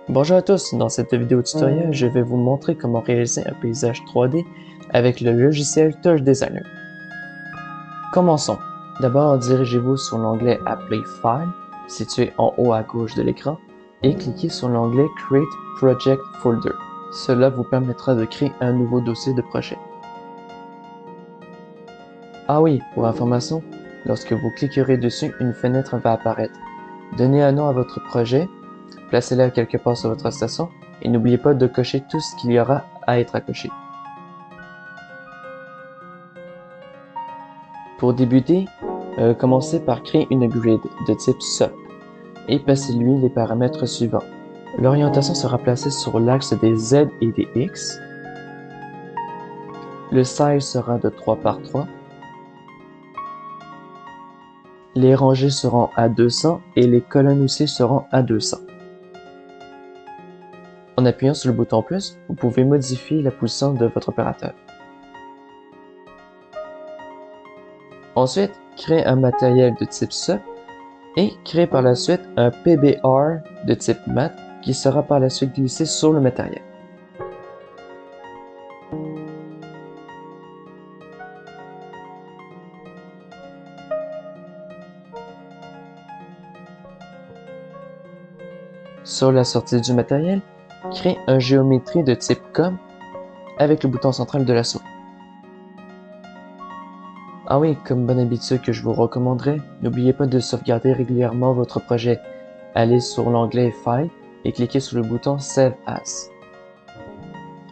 Bonjour à tous, dans cette vidéo tutoriel, je vais vous montrer comment réaliser un paysage 3D avec le logiciel Touch Designer. Commençons. D'abord, dirigez-vous sur l'onglet Apply File, situé en haut à gauche de l'écran, et cliquez sur l'onglet Create Project Folder. Cela vous permettra de créer un nouveau dossier de projet. Ah oui, pour information, lorsque vous cliquerez dessus, une fenêtre va apparaître. Donnez un nom à votre projet, placez-le quelque part sur votre station et n'oubliez pas de cocher tout ce qu'il y aura à être coché. Pour débuter, commencez par créer une grid de type SUP et passez-lui les paramètres suivants. L'orientation sera placée sur l'axe des Z et des X. Le size sera de 3 par 3. Les rangées seront à 200 et les colonnes aussi seront à 200. En appuyant sur le bouton plus, vous pouvez modifier la position de votre opérateur. Ensuite, créez un matériel de type SUP et créez par la suite un PBR de type mat qui sera par la suite glissé sur le matériel. Sur la sortie du matériel, créez un géométrie de type COM avec le bouton central de la souris. Ah oui, comme bonne habitude que je vous recommanderais, n'oubliez pas de sauvegarder régulièrement votre projet. Allez sur l'onglet File et cliquez sur le bouton Save As.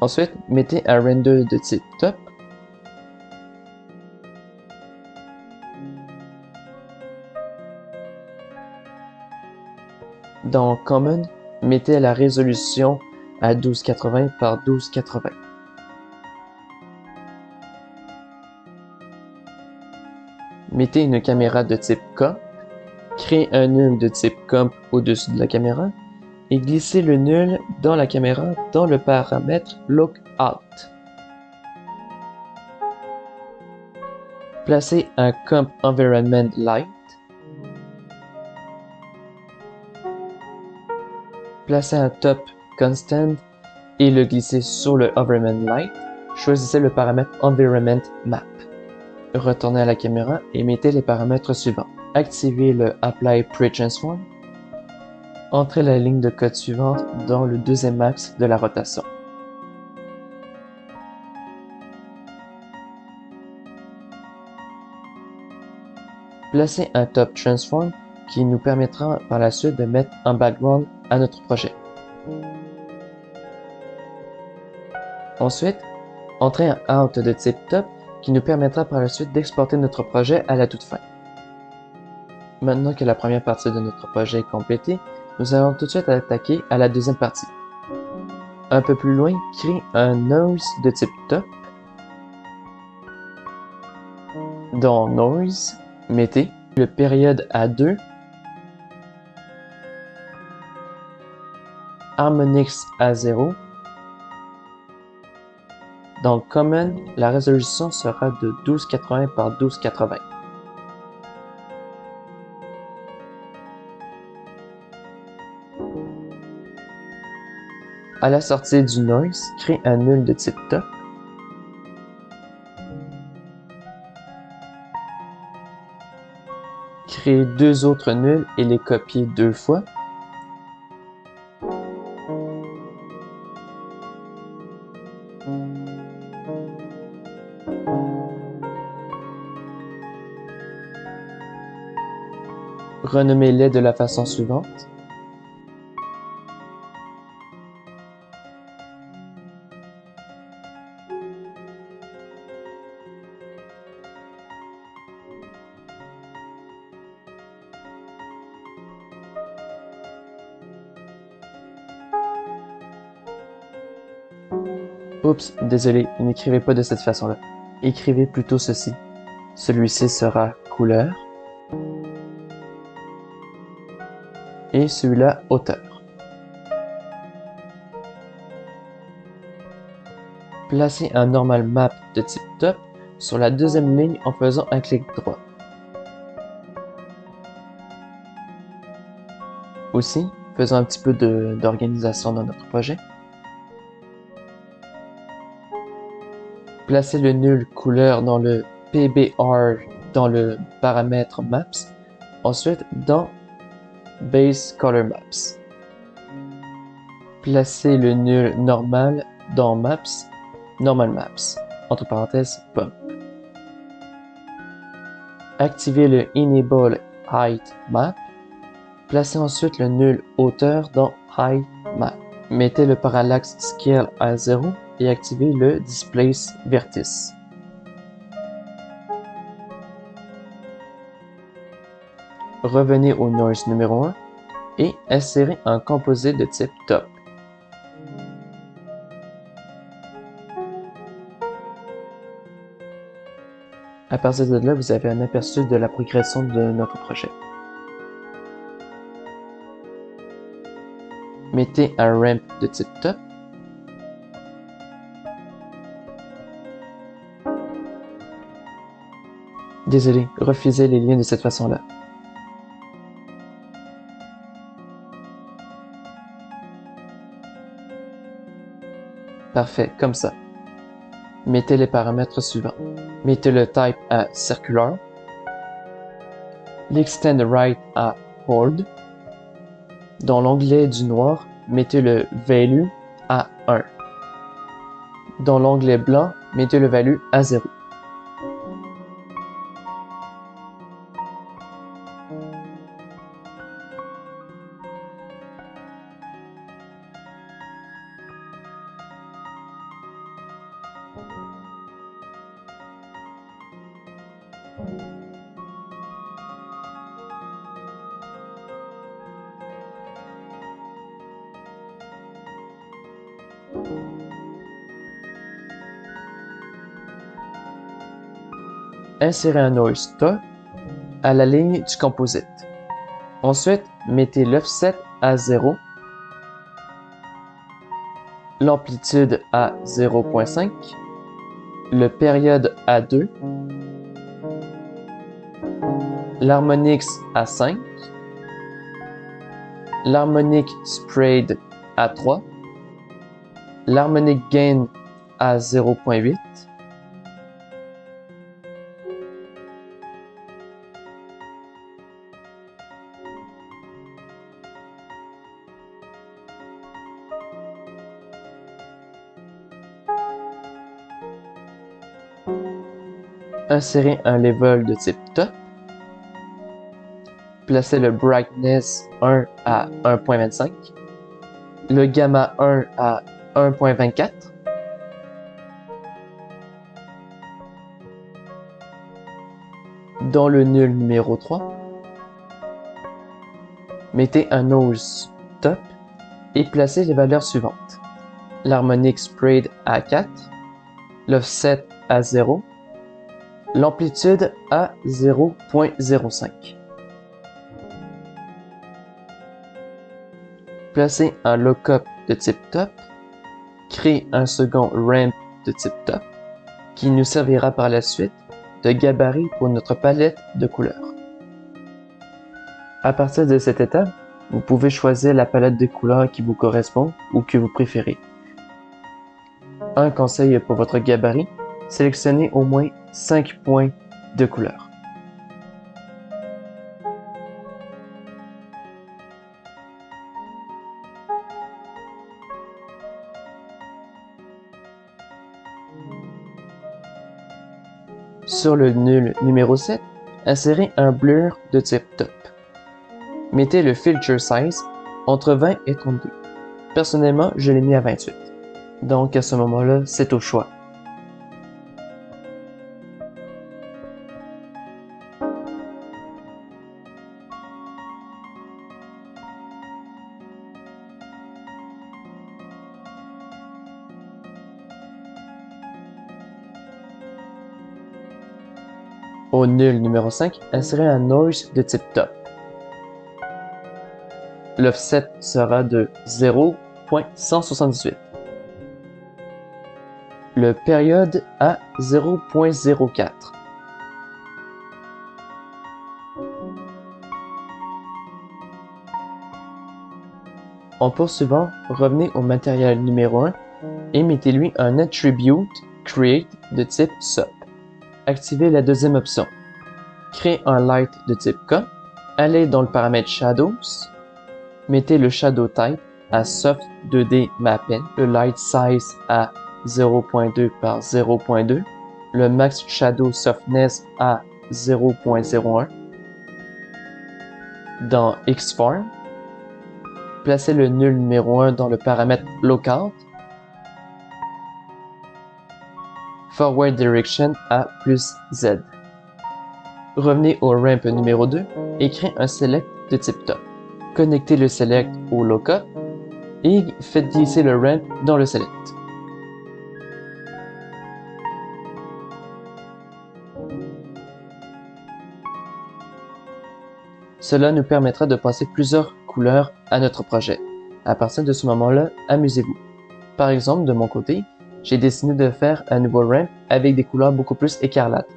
Ensuite, mettez un render de type Top. Dans Common, mettez la résolution à 1280 par 1280. Mettez une caméra de type Comp, créez un nul de type Comp au-dessus de la caméra et glissez le nul dans la caméra dans le paramètre Lookout. Placez un Comp Environment Light. Placez un Top Constant et le glissez sur le Environment Light. Choisissez le paramètre Environment Map. Retournez à la caméra et mettez les paramètres suivants. Activez le Apply Pre-Transform. Entrez la ligne de code suivante dans le deuxième axe de la rotation. Placez un Top Transform qui nous permettra par la suite de mettre un background à notre projet. Ensuite, entrez un Out de type Top qui nous permettra par la suite d'exporter notre projet à la toute fin. Maintenant que la première partie de notre projet est complétée, nous allons tout de suite attaquer à la deuxième partie. Un peu plus loin, créez un Noise de type Top. Dans Noise, mettez le période à 2, Harmonics à 0. Dans Common, la résolution sera de 1280 par 1280. À la sortie du Noise, créez un nul de type Top. Créez deux autres nuls et les copiez deux fois. Renommez-les de la façon suivante. Oups, désolé, n'écrivez pas de cette façon-là. Écrivez plutôt ceci. Celui-ci sera couleur. Et celui-là, hauteur. Placez un normal map de type Top sur la deuxième ligne en faisant un clic droit. Aussi, Faisons un petit peu d'organisation dans notre projet. Placez le nul couleur dans le PBR dans le paramètre Maps. Ensuite, dans Base Color Maps. Placez le nul normal dans Maps, Normal Maps, entre parenthèses, Bump. Activez le Enable Height Map. Placez ensuite le nul hauteur dans Height Map. Mettez le parallaxe Scale à 0 et activez le Displace Vertice. Revenez au Noise numéro 1 et insérez un composite de type Top. À partir de là, vous avez un aperçu de la progression de notre projet. Mettez un ramp de type Top. Désolé, refusez les liens de cette façon-là. Parfait, comme ça. Mettez les paramètres suivants. Mettez le type à circular, l'extend right à hold. Dans l'onglet du noir, mettez le value à 1. Dans l'onglet blanc, mettez le value à 0. Insérez un noise top à la ligne du composite. Ensuite, mettez l'offset à 0, l'amplitude à 0.5, le période à 2, l'harmonix à 5, l'harmonic sprayed à 3, l'harmonic gain à 0.8, insérez un level de type top, placez le brightness 1 à 1.25, le gamma 1 à 1.24, dans le nul numéro 3, mettez un nose top et placez les valeurs suivantes. L'harmonic sprayed à 4, l'offset à 0, l'amplitude à 0.05. Placez un lookup de type top, créez un second ramp de type top, qui nous servira par la suite de gabarit pour notre palette de couleurs. À partir de cette étape, vous pouvez choisir la palette de couleurs qui vous correspond ou que vous préférez. Un conseil pour votre gabarit, sélectionnez au moins 5 points de couleur. Sur le nul numéro 7, insérez un blur de type top. Mettez le filter size entre 20 et 32. Personnellement, je l'ai mis à 28. Donc à ce moment-là, c'est au choix. Au nul numéro 5, insérez un noise de type top. L'offset sera de 0.178. Le période à 0.04. En poursuivant, revenez au matériel numéro 1 et mettez-lui un attribute create de type SOP. Activez la deuxième option. Créez un light de type K. Allez dans le paramètre Shadows. Mettez le Shadow Type à Soft 2D Mapping, le Light Size à 0.2 par 0.2, le Max Shadow Softness à 0.01. Dans Xform, placez le nul numéro 1 dans le paramètre Lookout. Forward Direction à plus Z. Revenez au ramp numéro 2 et créez un select de type top. Connectez le select au lookup et faites glisser le ramp dans le select. Cela nous permettra de passer plusieurs couleurs à notre projet. À partir de ce moment-là, amusez-vous. Par exemple, de mon côté, j'ai décidé de faire un nouveau ramp avec des couleurs beaucoup plus écarlates.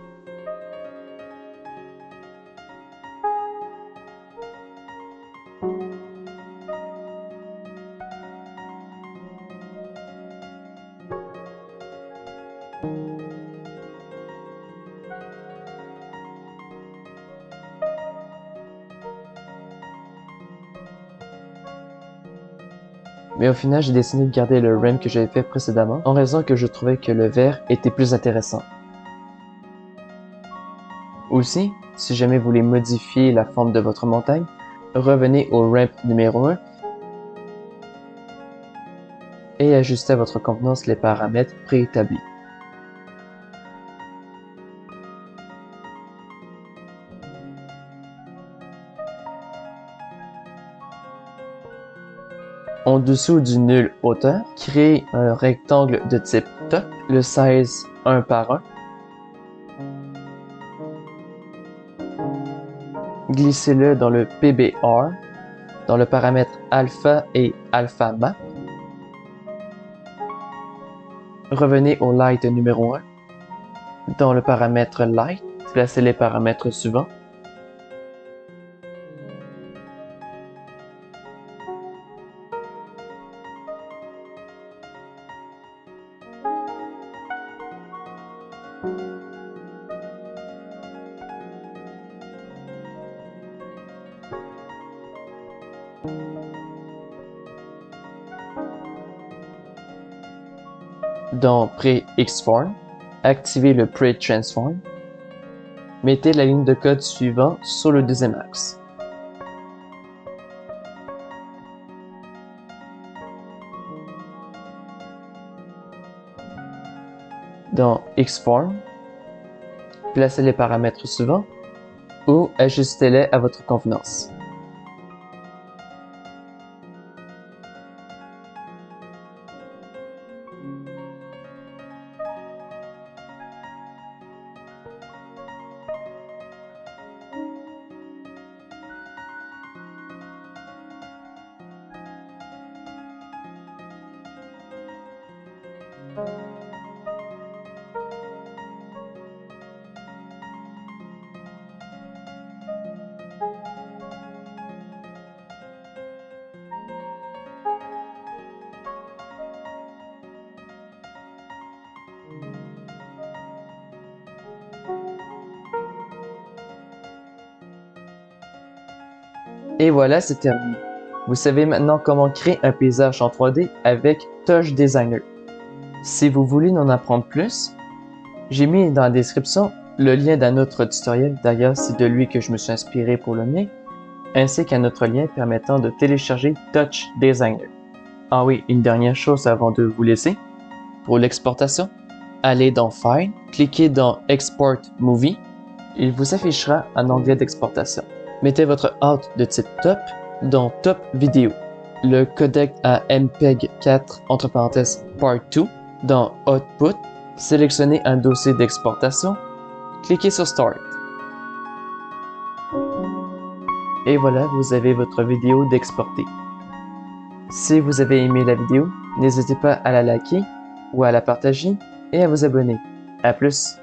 Mais au final, j'ai décidé de garder le ramp que j'avais fait précédemment en raison que je trouvais que le vert était plus intéressant. Aussi, si jamais vous voulez modifier la forme de votre montagne, revenez au ramp numéro 1 et ajustez à votre convenance les paramètres préétablis. En dessous du nul hauteur, créez un rectangle de type top, le size 1 par 1. Glissez-le dans le PBR, dans le paramètre alpha et alpha map. Revenez au light numéro 1. Dans le paramètre light, placez les paramètres suivants. Dans Pre-Xform, activez le Pre-Transform. Mettez la ligne de code suivante sur le deuxième axe. Dans Xform, placez les paramètres suivants ou ajustez-les à votre convenance. Et voilà, c'est terminé. Vous savez maintenant comment créer un paysage en 3D avec Touch Designer. Si vous voulez en apprendre plus, j'ai mis dans la description le lien d'un autre tutoriel, d'ailleurs c'est de lui que je me suis inspiré pour le mien, ainsi qu'un autre lien permettant de télécharger Touch Designer. Ah oui, une dernière chose avant de vous laisser. Pour l'exportation, allez dans File, cliquez dans Export Movie, il vous affichera un onglet d'exportation. Mettez votre out de type top dans Top Vidéo. Le codec à MPEG 4 entre parenthèses Part 2 dans Output. Sélectionnez un dossier d'exportation. Cliquez sur Start. Et voilà, vous avez votre vidéo d'exporter. Si vous avez aimé la vidéo, n'hésitez pas à la liker ou à la partager et à vous abonner. À plus!